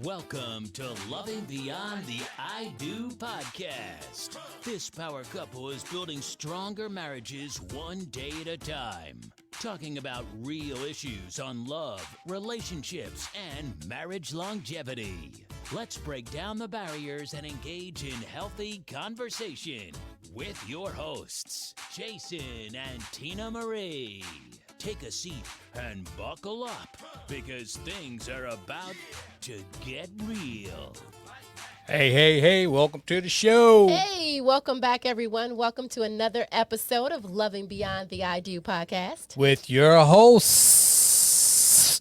Welcome to Loving Beyond the I Do podcast. This power couple is building stronger marriages one day at a time, talking about real issues on love, relationships, and marriage longevity. Let's break down the barriers and engage in healthy conversation with your hosts, Jason and Tina Marie. Take a seat and buckle up because things are about to get real. Hey, welcome to the show. Hey, welcome back, everyone. Welcome to another episode of Loving Beyond the I Do podcast. With your hosts,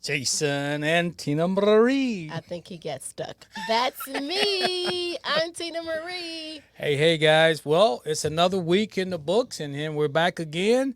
Jason and Tina Marie. I think he gets stuck. That's me. I'm Tina Marie. Hey, guys. Well, it's another week in the books, and then we're back again.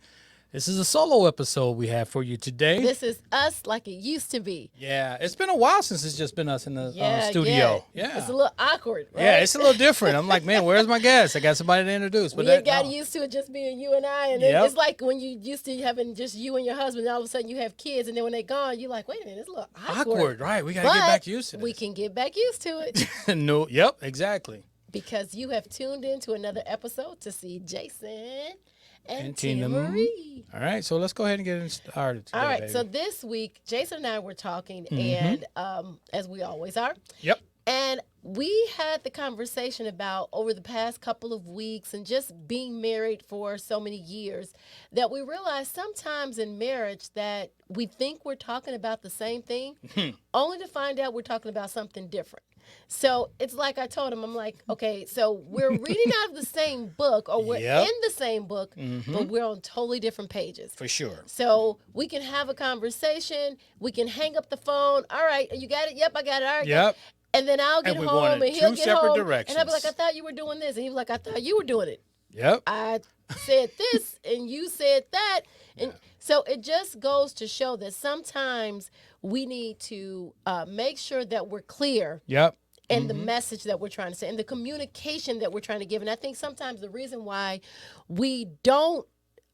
This is a solo episode we have for you today. This is us like it used to be. Yeah, it's been a while since it's just been us in the studio. Yeah. It's a little awkward, right? Yeah, it's a little different. I'm like, man, where's my guest? I got somebody to introduce. But we got used to it just being you and I. And Yep. it's like when you used to having just you and your husband, and all of a sudden you have kids, and then when they're gone, you're like, wait a minute, it's a little awkward. Right. We got to get back used to this. We can get back used to it. No, yep, exactly. Because you have tuned in to another episode to see Jason and Tina Tina Marie. All right, so let's go ahead and get it started today, All right, baby. so this week, Jason and I were talking, and as we always are, Yep. and we had the conversation about over the past couple of weeks and just being married for so many years that we realized sometimes in marriage that we think we're talking about the same thing, only to find out we're talking about something different. So it's like I told him, I'm like, okay, so we're reading out of the same book or we're Yep. in the same book, but we're on totally different pages. For sure. So we can have a conversation. We can hang up the phone. All right, you got it? Yep, I got it. All right. Yep. And then I'll get And we going home in and he'll two get separate home. directions. And I'll be like, I thought you were doing this. And he was like, I thought you were doing it. Yep. I said this and you said that. And so it just goes to show that sometimes we need to make sure that we're clear Yep. and the message that we're trying to say and the communication that we're trying to give. And I think sometimes the reason why we don't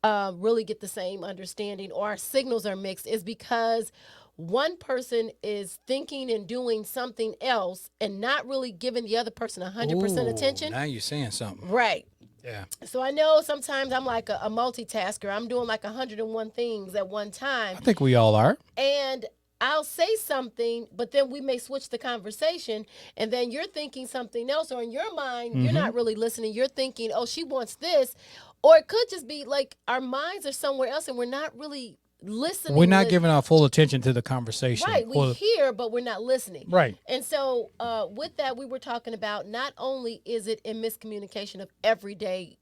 really get the same understanding or our signals are mixed is because one person is thinking and doing something else and not really giving the other person 100% attention. Now you're saying something. Right. Yeah. So I know sometimes I'm like a multitasker. I'm doing like 101 things at one time. I think we all are. And I'll say something, but then we may switch the conversation, and then you're thinking something else, or in your mind, you're not really listening. You're thinking, oh, she wants this. Or it could just be like our minds are somewhere else, and we're not really listening. We're not giving our full attention to the conversation. Right, we hear, but we're not listening. Right. And so with that, we were talking about not only is it a miscommunication of everyday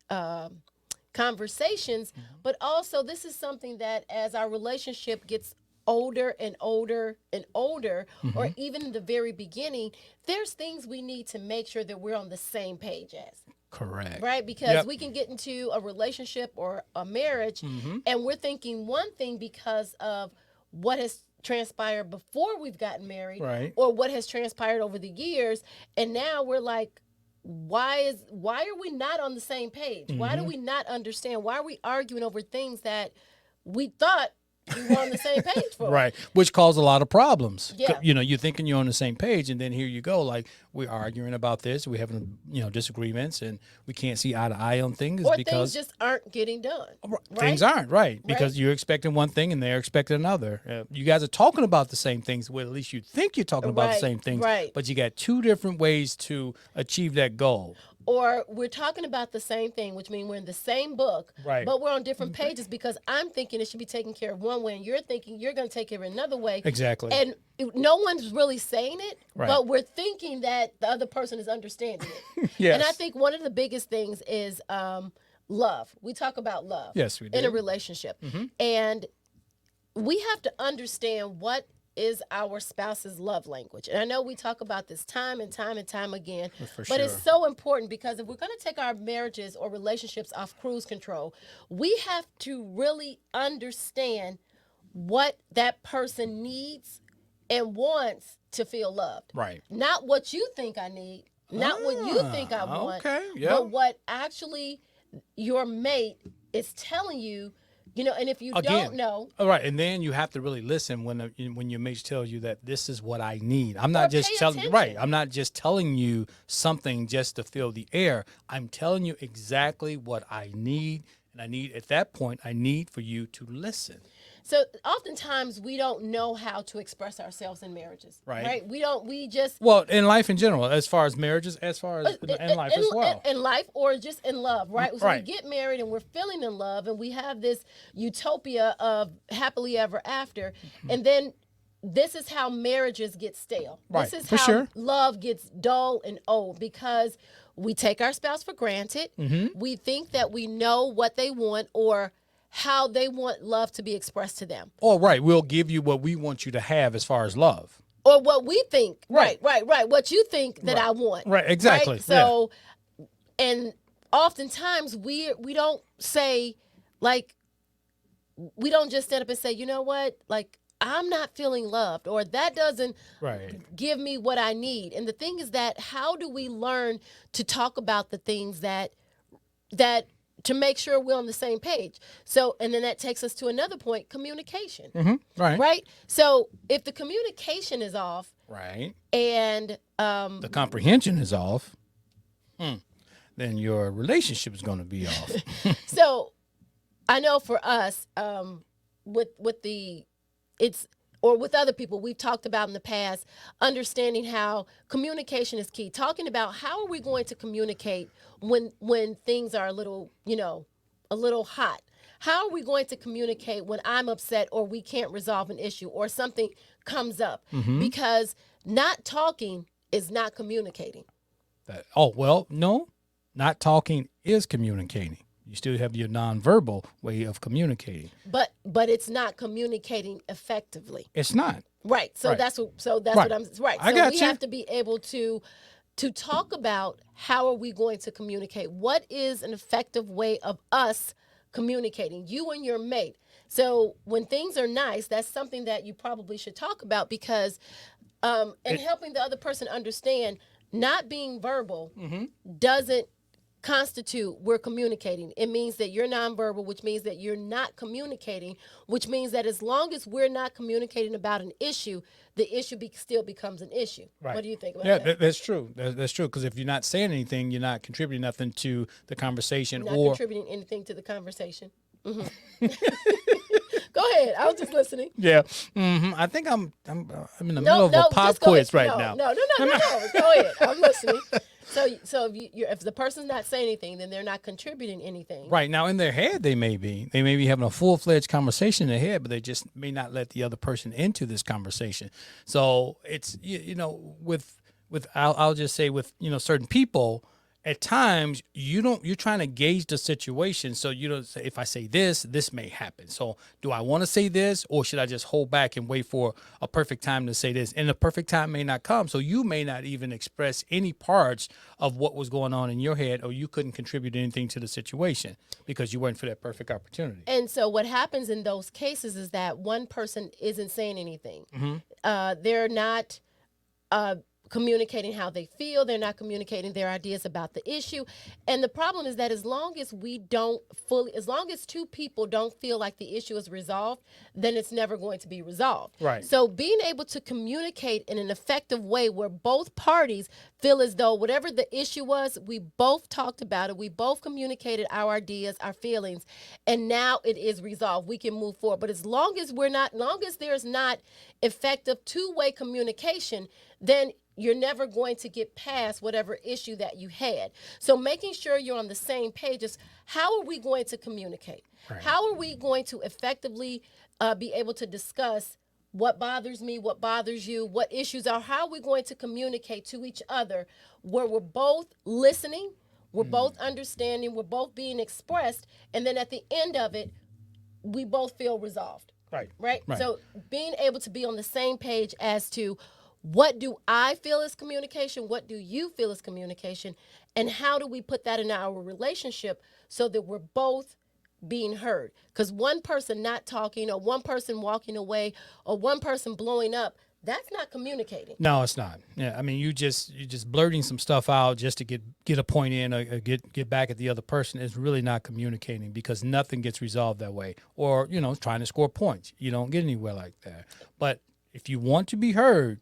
conversations, but also this is something that as our relationship gets older and older and older, or even in the very beginning, there's things we need to make sure that we're on the same page as. Correct. Right? Because we can get into a relationship or a marriage and we're thinking one thing because of what has transpired before we've gotten married, Right. or what has transpired over the years. And now we're like, why are we not on the same page? Why do we not understand? Why are we arguing over things that we thought we were on the same page for? Right. Which caused a lot of problems. Yeah. You know, you're thinking you're on the same page, and then here you go, like we're arguing about this, we're having, disagreements, and we can't see eye to eye on things Or because things just aren't getting done. things aren't right because you're expecting one thing and they're expecting another. You guys are talking about the same things. Well, at least you think you're talking about the same things, right. but you got two different ways to achieve that goal. Or we're talking about the same thing, which means we're in the same book, Right. but we're on different pages because I'm thinking it should be taken care of one way and you're thinking you're going to take care of it another way. Exactly. And no one's really saying it, Right. but we're thinking that the other person is understanding it. Yes. And I think one of the biggest things is love. We talk about love Yes, we in a do. relationship. And we have to understand what is our spouse's love language. And I know we talk about this time and time and time again, but it's so important because if we're going to take our marriages or relationships off cruise control, we have to really understand what that person needs and wants to feel loved. Right. Not what you think I need, not what you think I want, okay, yeah. but what actually your mate is telling you And if you don't know, all right, and then you have to really listen when your mate tells you that this is what I need. I'm not just telling you, right. I'm not just telling you something just to fill the air. I'm telling you exactly what I need, and at that point, I need for you to listen. So oftentimes we don't know how to express ourselves in marriages, right? Well, in life in general, as far as marriages, as far as in life as well. In life or just in love, right? So we get married and we're feeling in love and we have this utopia of happily ever after. And then this is how marriages get stale. Right. This is how love gets dull and old because we take our spouse for granted. We think that we know what they want or how they want love to be expressed to them. Oh, right. We'll give you what we want you to have as far as love. Or what we think. Right. What you think that I want. Right, exactly. Right? So, and oftentimes we don't say, like, we don't just stand up and say, you know what, like, I'm not feeling loved, or that doesn't give me what I need. And the thing is that how do we learn to talk about the things that to make sure we're on the same page? So, and then that takes us to another point, communication. Right? So if the communication is off, and the comprehension is off, then your relationship is going to be off. So I know for us, with other people we've talked about in the past, understanding how communication is key, talking about how are we going to communicate when things are a little hot. How are we going to communicate when I'm upset or we can't resolve an issue or something comes up? Because not talking is not communicating. No, not talking is communicating. You still have your nonverbal way of communicating. But it's not communicating effectively. It's not. Right. So that's what I'm right. I got we have to be able to talk about how are we going to communicate? What is an effective way of us communicating, you and your mate? So when things are nice, that's something that you probably should talk about because helping the other person understand not being verbal doesn't constitute we're communicating. It means that you're nonverbal, which means that you're not communicating, which means that as long as we're not communicating about an issue, the issue still becomes an issue. Right. What do you think about that? Yeah, that's true. That's true. Because if you're not saying anything, you're not contributing nothing to the conversation. Not contributing anything to the conversation. Go ahead. I was just listening. Yeah. I think I'm in the middle of a pop quiz right now. No. Go ahead. I'm listening. So if the person's not saying anything, then they're not contributing anything. Right. Now, in their head, they may be having a full-fledged conversation in their head, but they just may not let the other person into this conversation. So it's, I'll just say with, certain people, at times you're trying to gauge the situation. So you don't say, if I say this may happen. So do I want to say this, or should I just hold back and wait for a perfect time to say this? And the perfect time may not come. So you may not even express any parts of what was going on in your head, or you couldn't contribute anything to the situation because you weren't for that perfect opportunity. And so what happens in those cases is that one person isn't saying anything. They're not communicating how they feel. They're not communicating their ideas about the issue. And the problem is that as long as two people don't feel like the issue is resolved, then it's never going to be resolved. Right. So being able to communicate in an effective way where both parties feel as though whatever the issue was, we both talked about it, we both communicated our ideas, our feelings, and now it is resolved. We can move forward. But as long as there's not effective two-way communication, then you're never going to get past whatever issue that you had. So making sure you're on the same page is how are we going to communicate? Right. How are we going to effectively be able to discuss what bothers me, what bothers you, what issues are, how are we going to communicate to each other where we're both listening, we're both understanding, we're both being expressed, and then at the end of it, we both feel resolved. Right? So being able to be on the same page as to what do I feel is communication? What do you feel is communication? And how do we put that in our relationship so that we're both being heard? Because one person not talking, or one person walking away, or one person blowing up, That's not communicating. No, it's not. Yeah, I mean, you're just blurting some stuff out just to get a point in or get back at the other person. Is really not communicating, because nothing gets resolved that way. Or, trying to score points. You don't get anywhere like that. But if you want to be heard,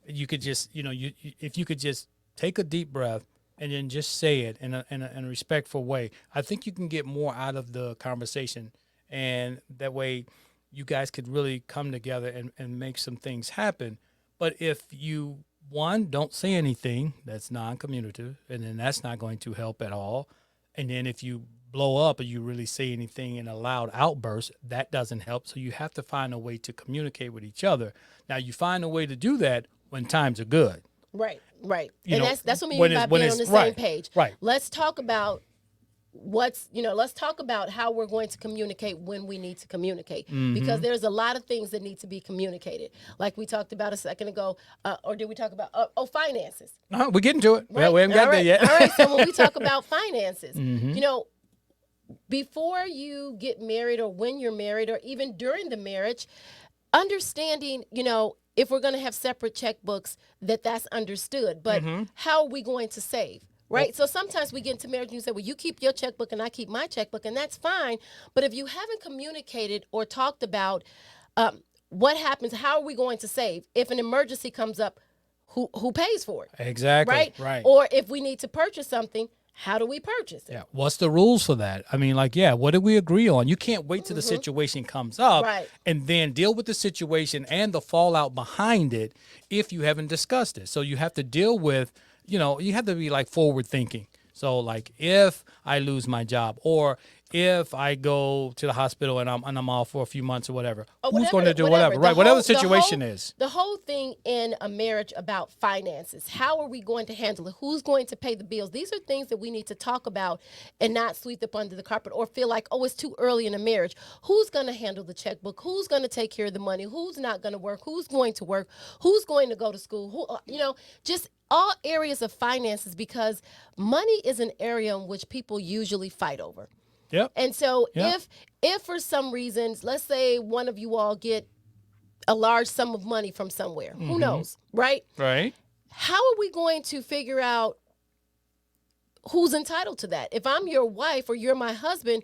you could just, if you could just take a deep breath and then just say it in a respectful way, I think you can get more out of the conversation, and that way you guys could really come together and make some things happen. But if you, one, don't say anything, that's non-communicative, and then that's not going to help at all. And then if you blow up or you really say anything in a loud outburst, that doesn't help. So you have to find a way to communicate with each other. Now, you find a way to do that when times are good. Right. You and know, that's what we mean by being on the same page. Right. Let's talk about let's talk about how we're going to communicate when we need to communicate, because there's a lot of things that need to be communicated. Like we talked about a second ago, or did we talk about, finances? We're getting to it. Right? We haven't got there yet. All right. So when we talk about finances, before you get married or when you're married or even during the marriage, understanding, if we're going to have separate checkbooks, that's understood. But how are we going to save? Right. So sometimes we get into marriage and you say, well, you keep your checkbook and I keep my checkbook, and that's fine. But if you haven't communicated or talked about what happens, how are we going to save? If an emergency comes up, who pays for it? Exactly. Right. Or if we need to purchase something, how do we purchase it? Yeah. What's the rules for that? I mean, what did we agree on? You can't wait till the situation comes up and then deal with the situation and the fallout behind it if you haven't discussed it. So you have to deal with, you have to be forward thinking. So if I lose my job, or if I go to the hospital and I'm off for a few months or whatever, who's going to do whatever? Right. Whatever the situation is. The whole thing in a marriage about finances, how are we going to handle it? Who's going to pay the bills? These are things that we need to talk about and not sweep up under the carpet or feel like, oh, it's too early in a marriage. Who's going to handle the checkbook? Who's going to take care of the money? Who's not going to work? Who's going to work? Who's going to go to school? Just all areas of finances, because money is an area in which people usually fight over. Yep. And so if for some reasons, let's say one of you all get a large sum of money from somewhere, who knows, right? Right. How are we going to figure out who's entitled to that? If I'm your wife or you're my husband,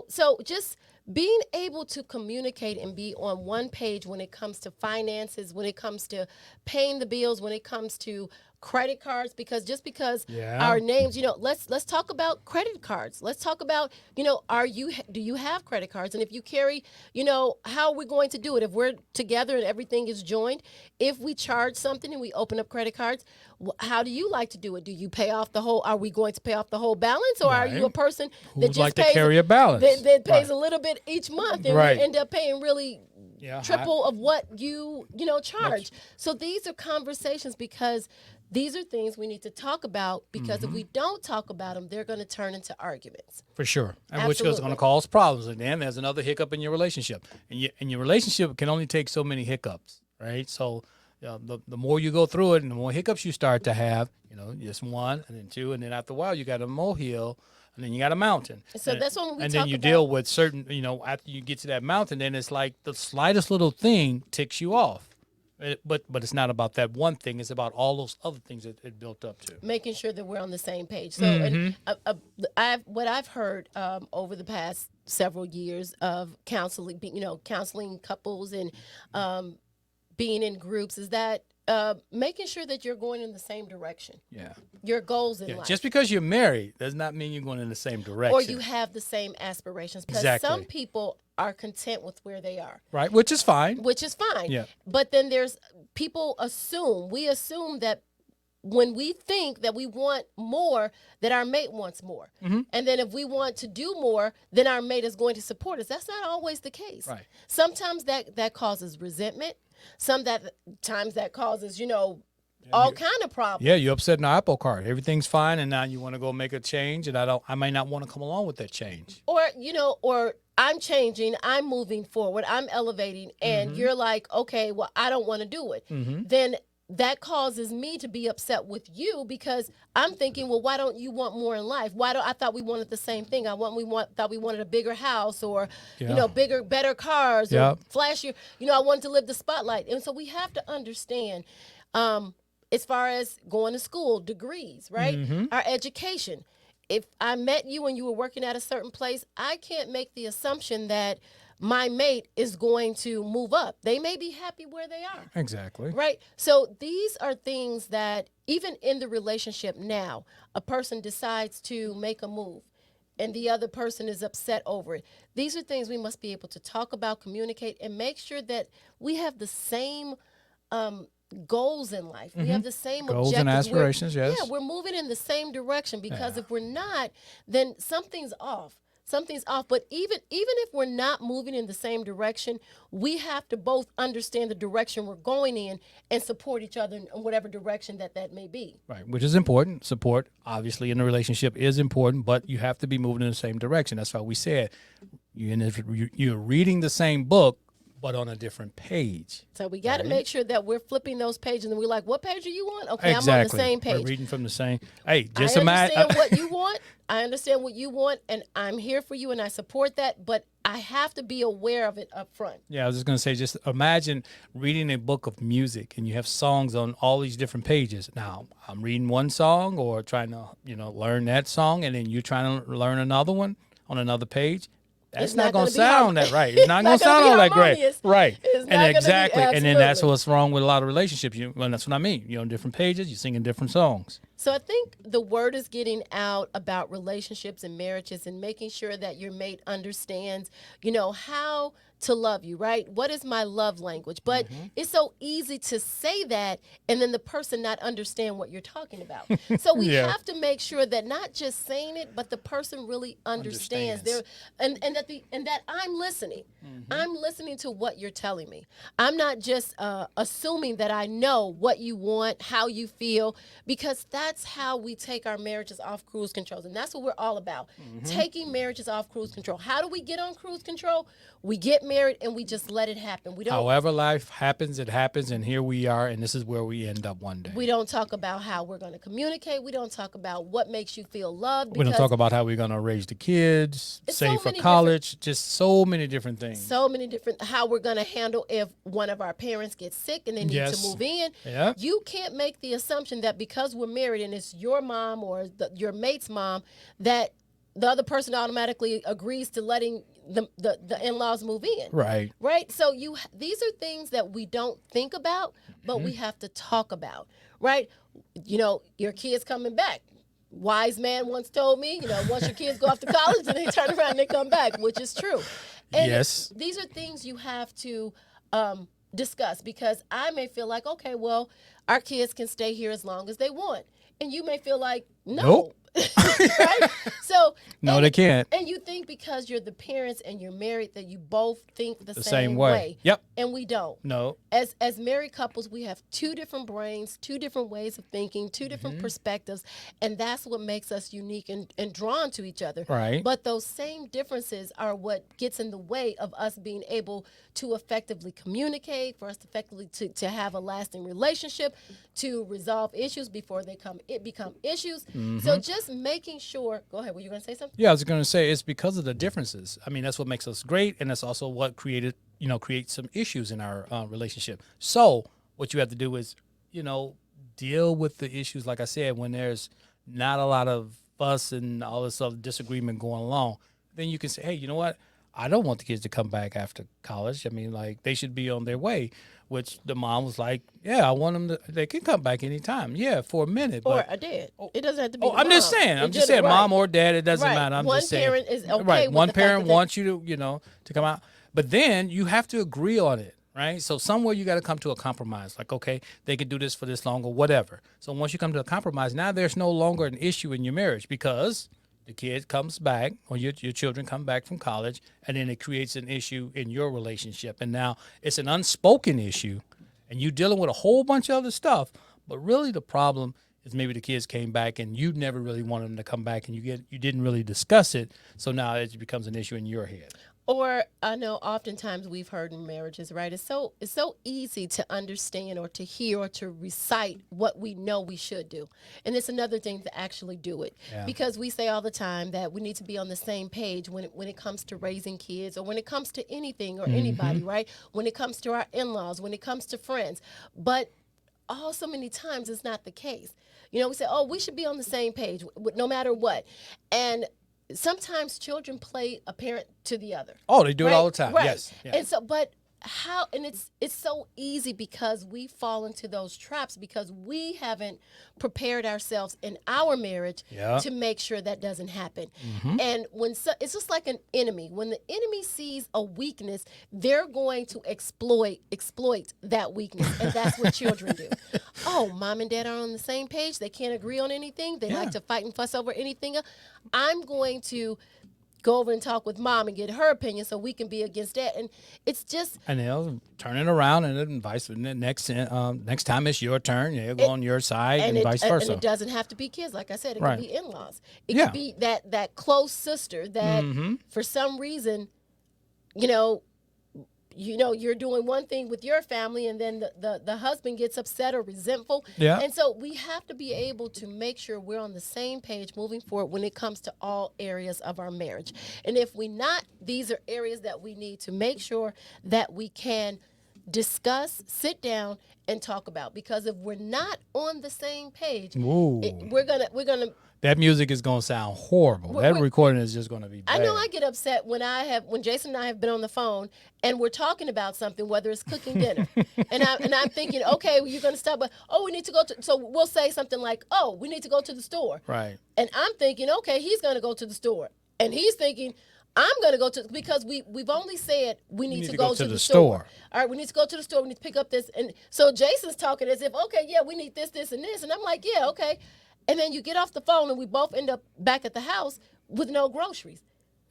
so just being able to communicate and be on one page when it comes to finances, when it comes to paying the bills, when it comes to credit cards, because just because our names, let's talk about credit cards. Let's talk about, do you have credit cards? And if you carry, how are we going to do it? If we're together and everything is joined, if we charge something and we open up credit cards, how do you like to do it? Do you pay off the whole, are we going to pay off the whole balance? Or are you a person that just pays, to carry a balance? That pays a little bit each month and we end up paying really triple of what you charge. So these are conversations, because these are things we need to talk about, because if we don't talk about them, they're going to turn into arguments. For sure. And which is going to cause problems. And then there's another hiccup in your relationship. And your relationship can only take so many hiccups, right? So the more you go through it and the more hiccups you start to have, just one and then two. And then after a while, you got a molehill. And then you got a mountain. So that's when we talk about. And then you deal with certain, after you get to that mountain, then it's like the slightest little thing ticks you off. But it's not about that one thing. It's about all those other things that it built up to. Making sure that we're on the same page. So and what I've heard over the past several years of counseling, counseling couples and being in groups, is that making sure that you're going in the same direction. Yeah. Your goals in life. Just because you're married does not mean you're going in the same direction. Or you have the same aspirations. Because some people are content with where they are. Right, which is fine. Yeah. But then we assume that when we think that we want more, that our mate wants more. And then if we want to do more, then our mate is going to support us. That's not always the case. Right. Sometimes that causes resentment. Sometimes that causes, all kind of problems. Yeah, you're upset in the apple cart. Everything's fine, and now you want to go make a change, and I may not want to come along with that change. Or I'm changing, I'm moving forward, I'm elevating, and you're like, okay, well, I don't want to do it. Then that causes me to be upset with you because I'm thinking, well, why don't you want more in life? I thought we wanted the same thing. Thought we wanted a bigger house or, Yeah. better cars Yeah. or flashier. I wanted to live the spotlight. And so we have to understand, as far as going to school, degrees, right? Our education. If I met you and you were working at a certain place, I can't make the assumption that my mate is going to move up. They may be happy where they are. Exactly. Right? So these are things that even in the relationship now, a person decides to make a move and the other person is upset over it. These are things we must be able to talk about, communicate, and make sure that we have the same goals in life. We have the same Goals objectives. and aspirations, yes. Yeah, we're moving in the same direction because if we're not, then something's off. Something's off. But even if we're not moving in the same direction, we have to both understand the direction we're going in and support each other in whatever direction that may be. Right, which is important. Support, obviously, in a relationship is important, but you have to be moving in the same direction. That's why we said you're reading the same book, but on a different page. So we got to make sure that we're flipping those pages and we're like, what page are you on? Okay, Exactly. I'm on the same page. We're reading from the same. Hey, just I imagine. understand what you want. I understand what you want, and I'm here for you, and I support that, but I have to be aware of it up front. Yeah, I was just going to say, just imagine reading a book of music and you have songs on all these different pages. Now, I'm reading one song or trying to, learn that song, and then you're trying to learn another one on another page. That's not going to sound that right. It's not going to sound all that great. Right. And exactly. And then that's what's wrong with a lot of relationships. That's what I mean. You're on different pages, you're singing different songs. So I think the word is getting out about relationships and marriages and making sure that your mate understands, how to love you, right? What is my love language? But it's so easy to say that and then the person not understand what you're talking about. So we have to make sure that not just saying it, but the person really understands. And that I'm listening. I'm listening to what you're telling me. I'm not just assuming that I know what you want, how you feel, because that's how we take our marriages off cruise control. And that's what we're all about, taking marriages off cruise control. How do we get on cruise control? We get married and we just let it happen. We don't. However life happens, it happens, and here we are, and this is where we end up one day. We don't talk about how we're going to communicate. We don't talk about what makes you feel loved. We don't talk about how we're going to raise the kids, save for college, just so many different things. So many different, how we're going to handle if one of our parents gets sick and they need to move in. Yeah. You can't make the assumption that because we're married and it's your mom or your mate's mom, that the other person automatically agrees to letting the in-laws move in. Right. Right? So these are things that we don't think about, but we have to talk about, right? Your kids coming back. Wise man once told me, once your kids go off to college, then they turn around and they come back, which is true. And yes. These are things you have to discuss because I may feel like, okay, well, our kids can stay here as long as they want. And you may feel like, no. Nope. Right? So no, they can't. And you think because you're the parents and you're married that you both think the same way. Yep. And we don't. No. As married couples, we have two different brains, two different ways of thinking, two different perspectives, and that's what makes us unique and drawn to each other. Right. But those same differences are what gets in the way of us being able to effectively communicate, for us effectively to have a lasting relationship, to resolve issues before they become issues. So just making sure. Go ahead. Were you going to say something? Yeah, I was going to say it's because of the differences. I mean, that's what makes us great, and that's also what creates some issues in our relationship. So what you have to do is, deal with the issues. Like I said, when there's not a lot of fuss and all this other disagreement going along, then you can say, hey, you know what? I don't want the kids to come back after college. I mean, like, they should be on their way, which the mom was like, yeah, I want them they can come back anytime. Yeah, for a minute. Or a dad. It doesn't have to be I'm just saying. Right. Mom or dad, it doesn't matter. I'm one just saying. One parent is okay right. with One the parent fact that wants you to, to come out. But then you have to agree on it, right? So somewhere you got to come to a compromise. Like, okay, they can do this for this long or whatever. So once you come to a compromise, now there's no longer an issue in your marriage because the kid comes back or your children come back from college, and then it creates an issue in your relationship. And now it's an unspoken issue, and you're dealing with a whole bunch of other stuff. But really the problem is maybe the kids came back and you never really wanted them to come back, and you didn't really discuss it. So now it becomes an issue in your head. Or I know oftentimes we've heard in marriages, right? It's so easy to understand or to hear or to recite what we know we should do. And it's another thing to actually do it. Yeah. Because we say all the time that we need to be on the same page when it comes to raising kids or when it comes to anything or anybody, right? When it comes to our in-laws, when it comes to friends. But so many times it's not the case. We say, oh, we should be on the same page no matter what. And sometimes children play a parent to the other. Oh, they do it all the time. Right. Yes. Yeah. And so, but it's so easy because we fall into those traps because we haven't prepared ourselves in our marriage to make sure that doesn't happen. And it's just like an enemy. When the enemy sees a weakness, they're going to exploit that weakness, and that's what children do. Oh, mom and dad are on the same page. They can't agree on anything. They like to fight and fuss over anything. I'm going to go over and talk with mom and get her opinion so we can be against that. And it's just... And they'll turn it around and then next time it's your turn. They'll go on your side and vice versa. And it doesn't have to be kids. Like I said, it Right. can be in-laws. It could be that close sister that for some reason, you're doing one thing with your family and then the husband gets upset or resentful. Yeah. And so we have to be able to make sure we're on the same page moving forward when it comes to all areas of our marriage. And if we not, these are areas that we need to make sure that we can discuss, sit down, and talk about. Because if we're not on the same page, we're gonna that music is going to sound horrible. That recording is just going to be bad. I know I get upset when Jason and I have been on the phone and we're talking about something, whether it's cooking dinner, and I'm thinking, okay, well, you're going to stop, but we need to go to. So we'll say something like, oh, we need to go to the store, right? And I'm thinking, okay, he's going to go to the store, and he's thinking, I'm going to go to, because we've only said we need to go to the store. All right, we need to go to the store. We need to pick up this, and so Jason's talking as if, okay, yeah, we need this, and this, and I'm like, yeah, okay. And then you get off the phone and we both end up back at the house with no groceries.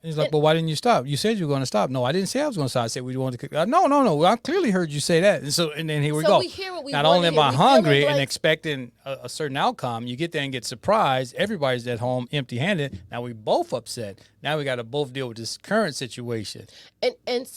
He's like, but why didn't you stop? You said you were going to stop. No, I didn't say I was going to stop. I said we wanted to cook. No. I clearly heard you say that. And then here we go. We hear what we Not want only to am I hear, hungry and expecting a certain outcome, you get there and get surprised. Everybody's at home empty-handed. Now we both upset. Now we got to both deal with this current situation. And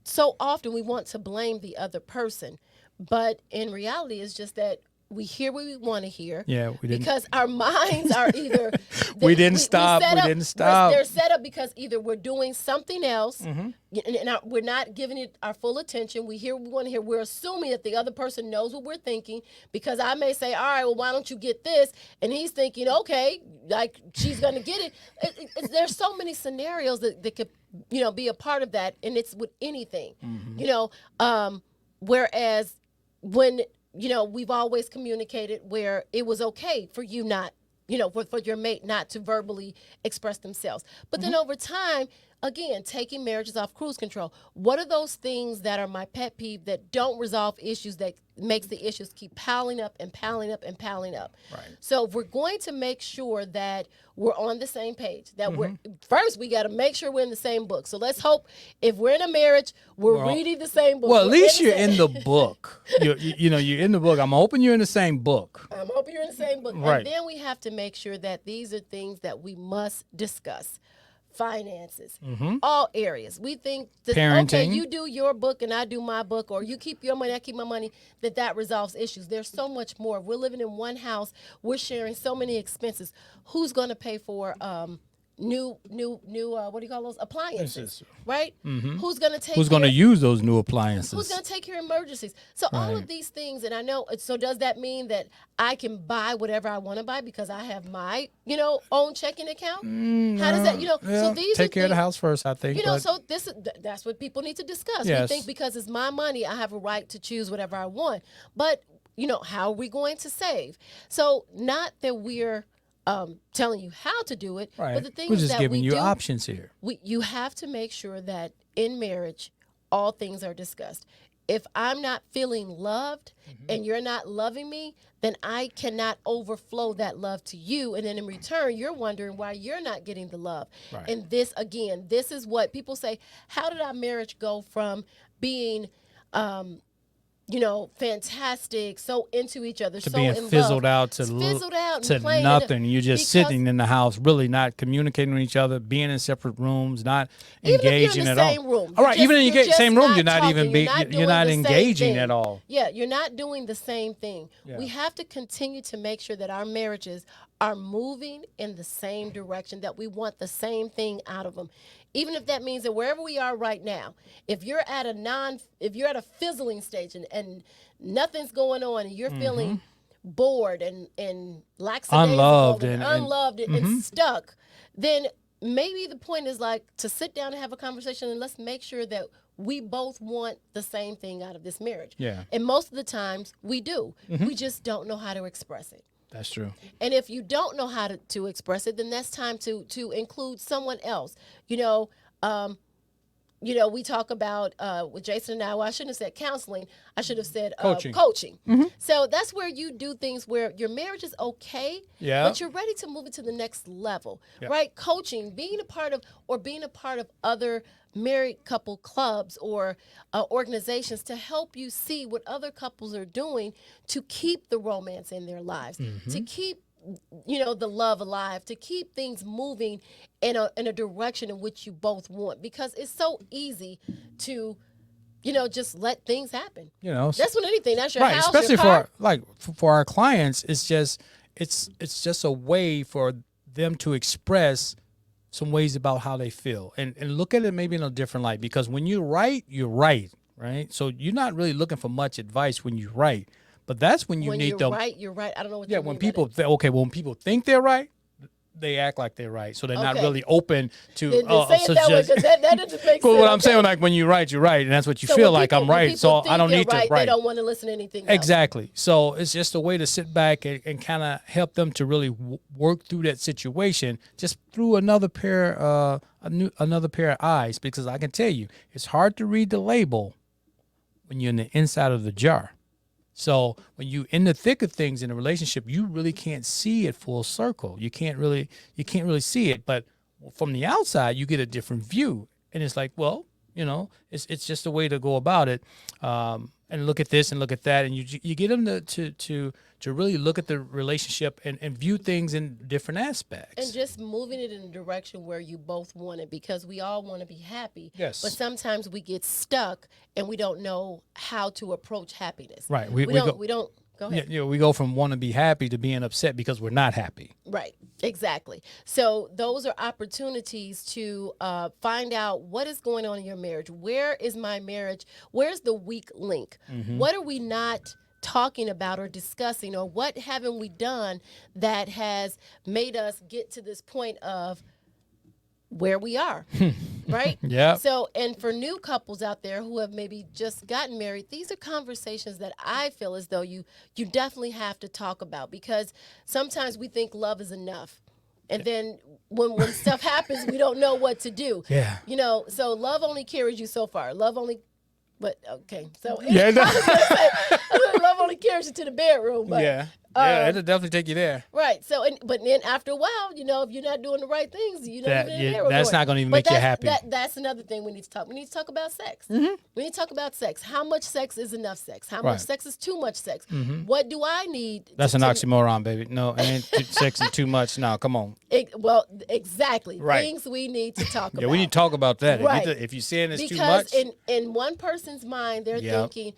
so often we want to blame the other person. But in reality, it's just that we hear what we want to hear. Yeah, we didn't. Because our minds are either... we didn't stop. They're set up because either we're doing something else Mm-hmm. and we're not giving it our full attention. We hear what we want to hear. We're assuming that the other person knows what we're thinking, because I may say, all right, well, why don't you get this? And he's thinking, okay, like she's going to get it. There's so many scenarios that could, be a part of that. And it's with anything, whereas when... we've always communicated where it was okay for you not, for your mate not to verbally express themselves. But then over time, again, taking marriages off cruise control. What are those things that are my pet peeve that don't resolve issues, that makes the issues keep piling up and piling up and piling up? Right. So if we're going to make sure that we're on the same page, that we got to make sure we're in the same book. So let's hope if we're in a marriage, we're reading the same book. Well, at least you're in the book. You're in the book. I'm hoping you're in the same book. I'm hoping you're in the same book. Right. And then we have to make sure that these are things that we must discuss. Finances, all areas. We think that, parenting. Okay, you do your book and I do my book, or you keep your money, I keep my money, that resolves issues. There's so much more. We're living in one house. We're sharing so many expenses. Who's going to pay for new what do you call those, appliances, right? Who's going to use those new appliances? Who's going to take care of emergencies? So all of these things, and I know, so does that mean that I can buy whatever I want to buy because I have my, own checking account? How does that, so these take care of the house first, I think. So that's what people need to discuss. Yes. We think because it's my money, I have a right to choose whatever I want. But, how are we going to save? So not that we're telling you how to do it, right. But the thing we're is just that giving you do, options here. You have to make sure that in marriage, all things are discussed. If I'm not feeling loved and you're not loving me, then I cannot overflow that love to you. And then in return, you're wondering why you're not getting the love. Right. And this is what people say, how did our marriage go from being fantastic, so into each other, to so being in fizzled love. out It's fizzled out and to plain nothing. You're just because sitting in the house, really not communicating with each other, being in separate rooms, not even if you're in engaging the at all. same room, All right, even in you're the just same room, not you're not talking. even You're not you're doing not the same engaging thing. at all. Yeah, you're not doing the same thing. Yeah. We have to continue to make sure that our marriages are moving in the same direction, that we want the same thing out of them. Even if that means that wherever we are right now, if you're at a fizzling stage and nothing's going on and you're feeling bored and Unloved lackadaisical and unloved and mm-hmm. stuck, then maybe the point is like to sit down and have a conversation, and let's make sure that we both want the same thing out of this marriage. Yeah. And most of the times we do. We just don't know how to express it. That's true. And if you don't know how to express it, then that's time to include someone else. We talk about with Jason and I. Well, I shouldn't have said counseling. I should have said coaching. Mm-hmm. So that's where you do things where your marriage is okay, but you're ready to move it to the next level, right? Coaching, being a part of other married couple clubs or organizations to help you see what other couples are doing to keep the romance in their lives, to keep the love alive, to keep things moving in a direction in which you both want, because it's so easy to just let things happen. That's when anything. That's your right, house, especially your car. for our clients. It's just a way for them to express some ways about how they feel and look at it maybe in a different light, because when you write, you're right? So you're not really looking for much advice when you write, but that's when you need them. You're right. I don't know what. Yeah, when people when people think they're right, they act like they're right, so they're not really open to. Say it that way, because that doesn't make sense. But what I'm saying, like when you write, you're right, and that's what you feel like. I'm right, so I don't need to write. They don't want to listen to anything else. Exactly. So it's just a way to sit back and kind of help them to really work through that situation, just through another pair of eyes. Because I can tell you, it's hard to read the label when you're in the inside of the jar. So when you in the thick of things in a relationship, you really can't see it full circle. You can't really see it. But from the outside, you get a different view, and it's like, well, it's just a way to go about it, and look at this and look at that, and you get them to really look at the relationship and view things in different aspects. And just moving it in a direction where you both want it, because we all want to be happy. Yes. But sometimes we get stuck and we don't know how to approach happiness. Right. We don't. Go ahead. Yeah, we go from want to be happy to being upset because we're not happy. Right. Exactly. So those are opportunities to find out what is going on in your marriage. Where is my marriage? Where's the weak link? Mm-hmm. What are we not talking about or discussing, or what haven't we done that has made us get to this point of where we are, right? Yeah. So, and for new couples out there who have maybe just gotten married, these are conversations that I feel as though you definitely have to talk about, because sometimes we think love is enough. And then when stuff happens, we don't know what to do. Yeah. So love only carries you so far. But okay, so yeah, no. love only carries you to the bedroom. But, it'll definitely take you there. Right. So, but then after a while, if you're not doing the right things, that's not going to even make you happy. That's another thing we need to talk. We need to talk about sex. Mm-hmm. We need to talk about sex. How much sex is enough sex? How much sex is too much sex? Mm-hmm. What do I need? That's an oxymoron, baby. No, it ain't sex is too much. No, come on. Exactly. Right. Things we need to talk about. Yeah, we need to talk about that. Right. If you're saying it's too because much. in one person's mind, they're thinking,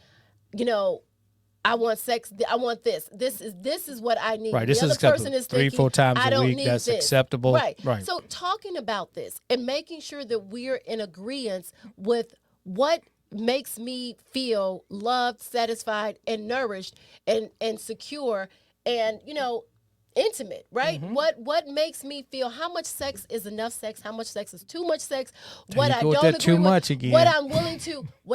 I want sex. I want this. This is what I need. Right. This is acceptable. Person is thinking, 3-4 times a week. That's acceptable. Right. So talking about this and making sure that we're in agreement with what makes me feel loved, satisfied, and nourished, and secure, and intimate, right? Mm-hmm. What makes me feel how much sex is enough sex, how much sex is too much sex, what I don't agree with, what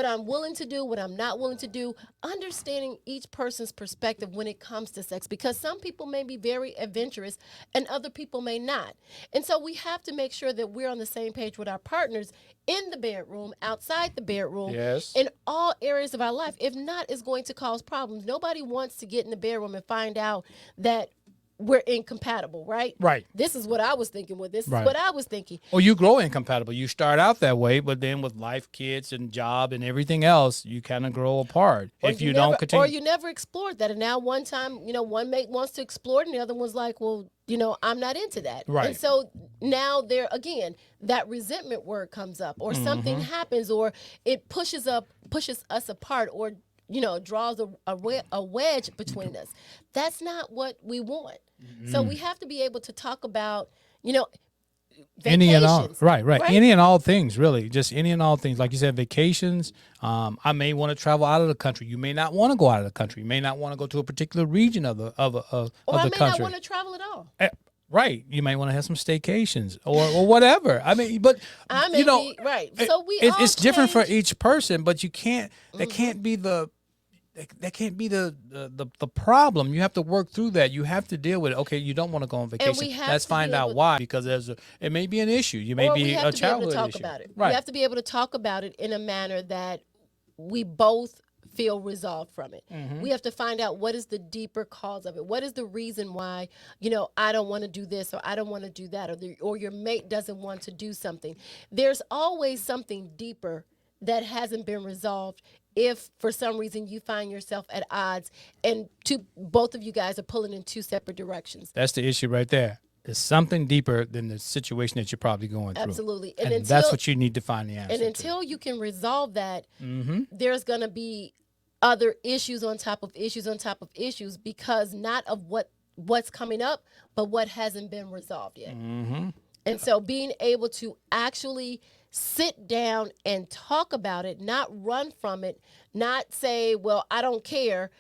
I'm willing to do, what I'm not willing to do, understanding each person's perspective when it comes to sex, because some people may be very adventurous and other people may not. And so we have to make sure that we're on the same page with our partners in the bedroom, outside the bedroom, in all areas of our life. If not, it's going to cause problems. Nobody wants to get in the bedroom and find out that we're incompatible, right? Right. This is what I was thinking. This is Right. what I was thinking. Or you grow incompatible. You start out that way, but then with life, kids, and job and everything else, you kind of grow apart if you don't continue. Or you never explored that. And now one time, one mate wants to explore it and the other one's like, well, I'm not into that. Right. And so now there, again, that resentment word comes up, or something happens, or it pushes us apart, or draws a wedge between us. That's not what we want. So we have to be able to talk about, any and all, vacations, right. Any and all things, really. Just any and all things. Like you said, vacations. I may want to travel out of the country. You may not want to go out of the country. You may not want to go to a particular region of the or I may not want to travel at all. Right. You might want to have some staycations or whatever. I mean, but right. So it's different for each person, but you can't. That can't be the. That can't be the problem. You have to work through that. You have to deal with it. Okay, you don't want to go on vacation. Let's find out why, because it may be an issue. You may be a childhood issue. About it. Right. We have to be able to talk about it in a manner that we both feel resolved from it. We have to find out what is the deeper cause of it. What is the reason why, I don't want to do this, or I don't want to do that, or your mate doesn't want to do something. There's always something deeper that hasn't been resolved. If for some reason you find yourself at odds and both of you guys are pulling in two separate directions. That's the issue right there. There's something deeper than the situation that you're probably going through. Absolutely. And that's what you need to find the answer And until you can resolve that, there's going to be other issues on top of issues on top of issues, because not of what's coming up, but what hasn't been resolved yet. And so being able to actually sit down and talk about it, not run from it, not say, well, I don't care,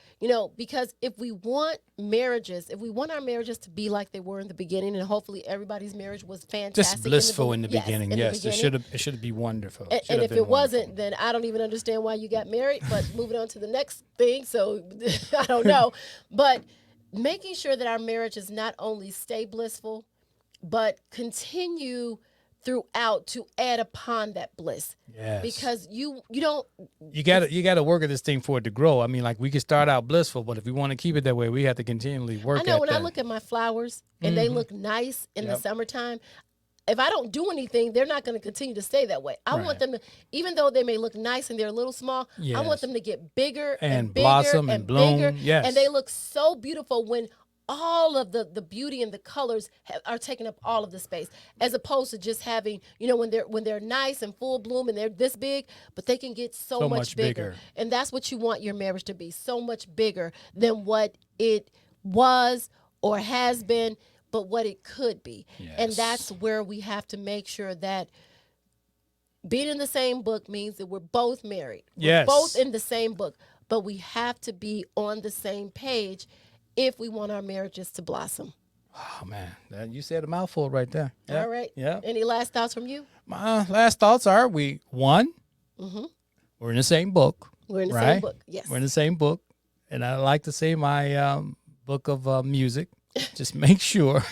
because if we want our marriages to be like they were in the beginning, and hopefully everybody's marriage was fantastic. Just blissful in the beginning. Yes, it should be wonderful. And if it wasn't, then I don't even understand why you got married, but moving on to the next thing. So I don't know, but making sure that our marriages not only stay blissful, but continue throughout to add upon that bliss. Yes. Because you gotta work at this thing for it to grow. I mean, like, we can start out blissful, but if we want to keep it that way, we have to continually work at that. I know when I look at my flowers and they look nice in the summertime, if I don't do anything, they're not going to continue to stay that way. I want them to, even though they may look nice and they're a little small, I want them to get bigger and bigger blossom and bloom. bigger. Yes. And they look so beautiful when all of the beauty and the colors are taking up all of the space, as opposed to just having, when they're nice and full bloom and they're this big, but they can get so much bigger. And that's what you want your marriage to be, so much bigger than what it was or has been, but what it could be. Yes. And that's where we have to make sure that being in the same book means that we're both married. Yes. We're both in the same book, but we have to be on the same page if we want our marriages to blossom. Oh, man. You said a mouthful right there. Yep. All right. Yeah. Any last thoughts from you? My last thoughts are, we're in the same book. We're in the same book, yes. We're in the same book. And I like to say my book of music. Just make sure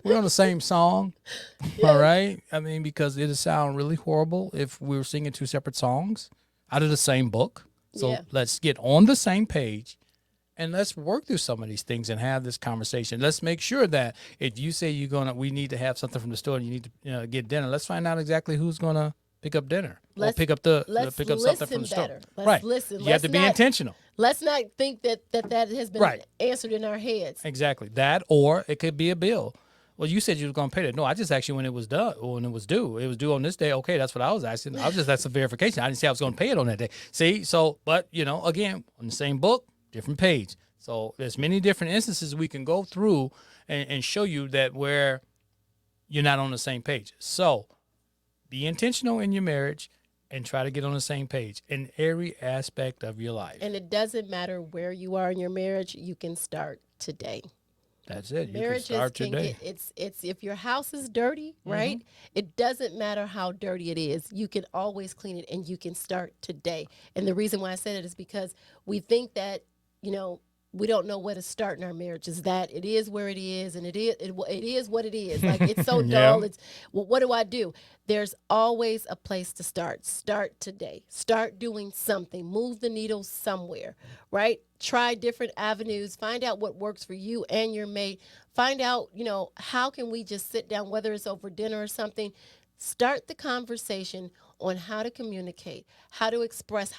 we're on the same song. Yeah. All right? I mean, because it would sound really horrible if we were singing two separate songs out of the same book. So let's get on the same page. And let's work through some of these things and have this conversation. Let's make sure that if you say we need to have something from the store and you need to get dinner, let's find out exactly who's going to pick up dinner or pick up something from the store. Let's listen. You have to be intentional. Let's not think that has been answered in our heads. Exactly. That, or it could be a bill. Well, you said you were going to pay that. No, I just asked you when it was done, or when it was due. It was due on this day. Okay, that's what I was asking. I was just asking verification. I didn't say I was going to pay it on that day. See, but again, on the same book, different page. So there's many different instances we can go through and show you that where you're not on the same page. So be intentional in your marriage and try to get on the same page in every aspect of your life. And it doesn't matter where you are in your marriage, you can start today. That's it. You Marriages can start today. It's if your house is dirty, right? It doesn't matter how dirty it is. You can always clean it, and you can start today. And the reason why I said it is because we think that, we don't know where to start in our marriages. That it is where it is, and it is what it is. Like, it's so dull. It's, well, what do I do? There's always a place to start. Start today. Start doing something. Move the needle somewhere, right? Try different avenues. Find out what works for you and your mate. Find out, how can we just sit down, whether it's over dinner or something. Start the conversation on how to communicate, how to express,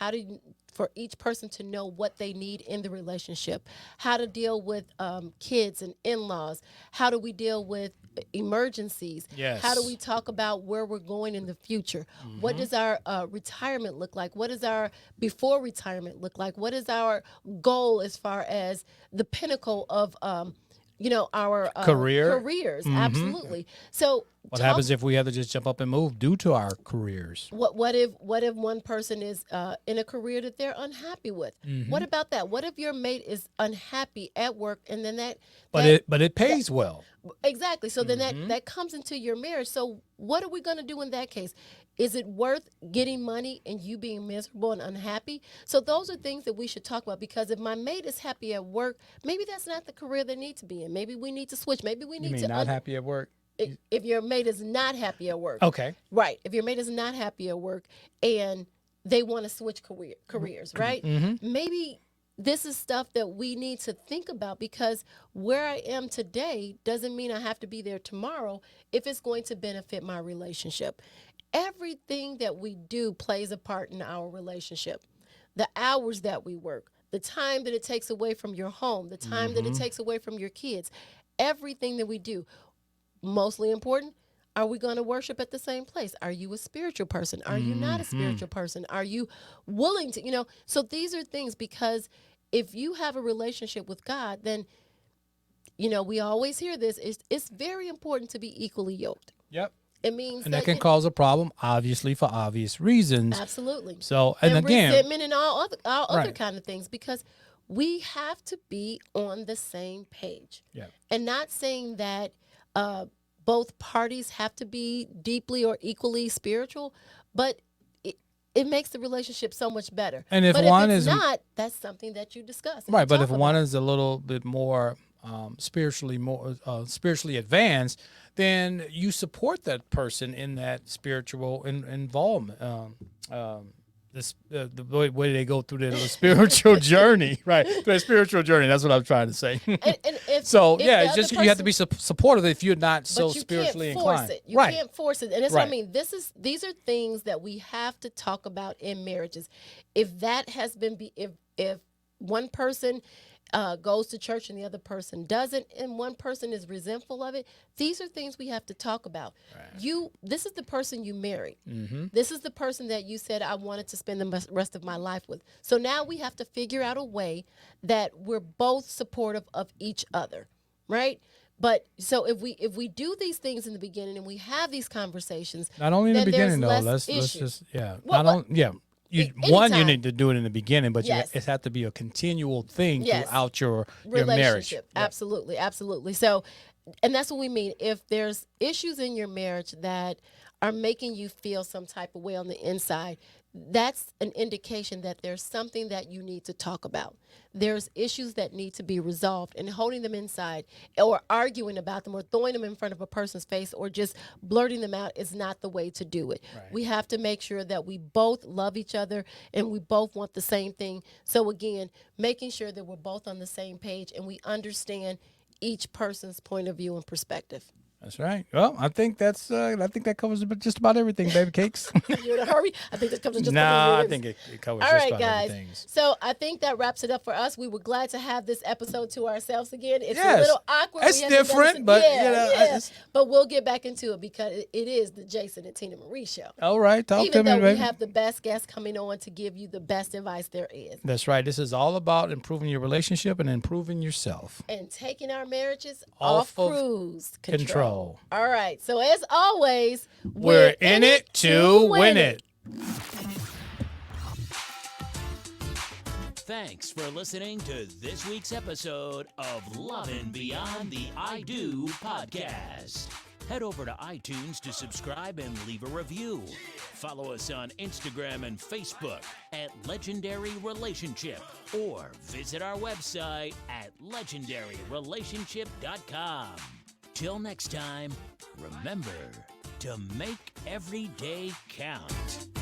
for each person to know what they need in the relationship, how to deal with kids and in-laws, how do we deal with emergencies, how do we talk about where we're going in the future, what does our retirement look like, what does our before retirement look like, what is our goal as far as the pinnacle of our careers. Absolutely. So what happens if we have to just jump up and move due to our careers? What if one person is in a career that they're unhappy with? What about that? What if your mate is unhappy at work, and then but it pays well? Exactly. So then that comes into your marriage. So what are we going to do in that case? Is it worth getting money and you being miserable and unhappy? So those are things that we should talk about, because if my mate is happy at work, maybe that's not the career they need to be in. Maybe we need to switch. Maybe we need not happy at work? If your mate is not happy at work. Okay. Right. If your mate is not happy at work and they want to switch careers, right? Maybe this is stuff that we need to think about, because where I am today doesn't mean I have to be there tomorrow if it's going to benefit my relationship. Everything that we do plays a part in our relationship. The hours that we work, the time that it takes away from your home, the time that it takes away from your kids, everything that we do. Mostly important, are we going to worship at the same place? Are you a spiritual person? Are you not a spiritual person? Are you willing to, so these are things, because if you have a relationship with God, then, we always hear this, it's very important to be equally yoked. Yep. It means that can cause a problem, obviously, for obvious reasons. Absolutely. So, and again, resentment and all other kind of things, because we have to be on the same page. Yeah. And not saying that both parties have to be deeply or equally spiritual, but it makes the relationship so much better. And if it's not, that's something that you discuss. Right, but if one is a little bit more spiritually advanced, then you support that person in that spiritual involvement. The way they go through their spiritual journey, right? Their spiritual journey. That's what I'm trying to say. And it's just you have to be supportive if you're not so spiritually inclined. You can't force it, and that's what I mean. These are things that we have to talk about in marriages. If that has been, if one person goes to church and the other person doesn't, and one person is resentful of it, these are things we have to talk about. Right. This is the person you married. This is the person that you said, I wanted to spend the rest of my life with. So now we have to figure out a way that we're both supportive of each other, right? But so if we do these things in the beginning and we have these conversations, not only in the beginning though, let's just you need to do it in the beginning, but it has to be a continual thing throughout your marriage. Absolutely. So, and that's what we mean. If there's issues in your marriage that are making you feel some type of way on the inside, that's an indication that there's something that you need to talk about. There's issues that need to be resolved, and holding them inside or arguing about them or throwing them in front of a person's face or just blurting them out is not the way to do it. Right. We have to make sure that we both love each other and we both want the same thing. So again, making sure that we're both on the same page and we understand each person's point of view and perspective. That's right. Well, I think that covers just about everything, baby cakes. You in a hurry? I think that covers just I think it covers all just right, about guys. everything. So I think that wraps it up for us. We were glad to have this episode to ourselves again. It's a little awkward. It's different, but but we'll get back into it because it is the Jason and Tina Marie show. All right, talk to me, Even though baby. we have the best guests coming on to give you the best advice there is. That's right. This is all about improving your relationship and improving yourself. And taking our marriages off cruise control. All right. So as always, we're in it to win it. Thanks for listening to this week's episode of Lovin' Beyond the I Do podcast. Head over to iTunes to subscribe and leave a review. Follow us on Instagram and Facebook at Legendary Relationship, or visit our website at legendaryrelationship.com. Till next time, remember to make every day count.